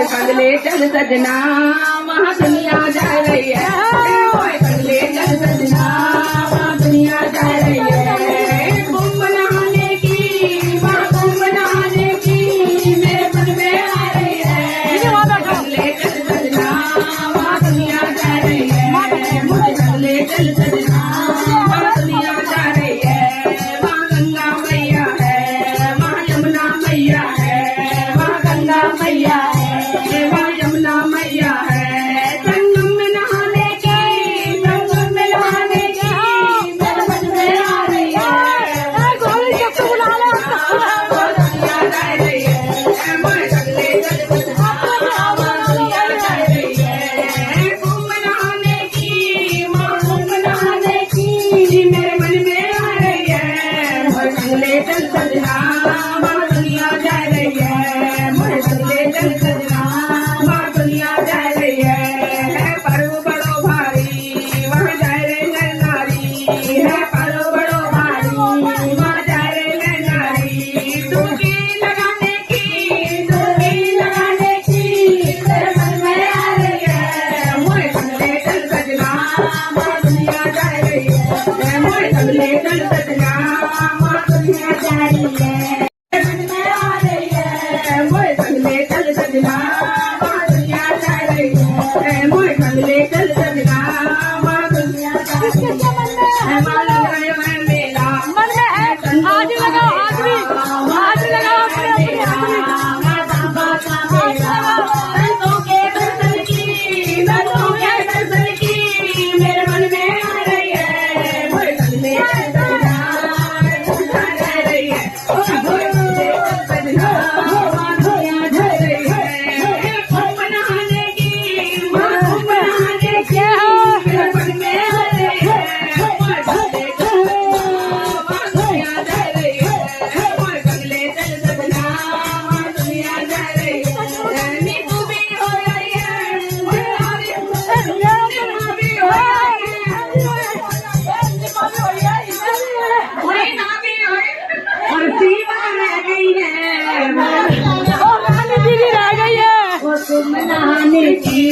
कंगले चल सजना वहाँ दुनिया जा रही है। कंगले चल सजना वहाँ दुनिया जा रही है। कुंभ नहाने की वहाँ कुंभ नहाने की मेरे मन में आ रही है। कंगले चल सजना वहाँ दुनिया जा रही है। कंगले चल सजना वहाँ दुनिया जा रही है। वहाँ गंगा मैया है, वहाँ यमुना मैया है, वहाँ गंगा मैया है, वहाँ यमुना मैया है। संगम में नहाने की, संगम में नहाने की मेरे मन में आ रही है। दुनिया जा रही है। कंगले चल सजना वहाँ दुनिया जा रही है। कुंभ नहाने की, वहाँ कुंभ नहाने की मेरे मन में आ रही है। कंगले चल सजना वहाँ दुनिया जा रही है। कंगले चल सजना वहाँ दुनिया जा रही है। पर्व बड़ो भारी वहाँ जा रहे नर नारी है। पर्व बड़ो भारी वहाँ जा रहे नर नारी। डुबकी लगाने की, डुबकी लगाने की मेरे मन में आ रही है। कंगले चल सजना वहाँ दुनिया जा रही है। कंगले चल सजना वहाँ दुनिया जा रही है। मन में आ रही है। कंगले चल सजना वहाँ दुनिया जा रही है। कंगले चल सजना वहाँ दुनिया जा रही है। मेला मन में है, हाथ लगाओ, हाथ भी, हाथ लगाओ अपने अपने संतों के दर्शन की, संतों के दर्शन की मेरे मन में आ रही है। कंगले चल सजना जा रही है। कंगले चल सजना वहाँ दुनिया जा रही है। कुंभ नहाने की, वहाँ कुंभ नहाने की मेरे मन में आ रही है। कंगले चल वहाँ दुनिया जा रही है। कंगले चल सजना वहाँ दुनिया जा रही है। नीतू भी हो रही है, नीतू भी हो रही है। मीना भी हो रही है। और सीमा रह गई है। दीदी रह गई है। वो कुंभ नहाने की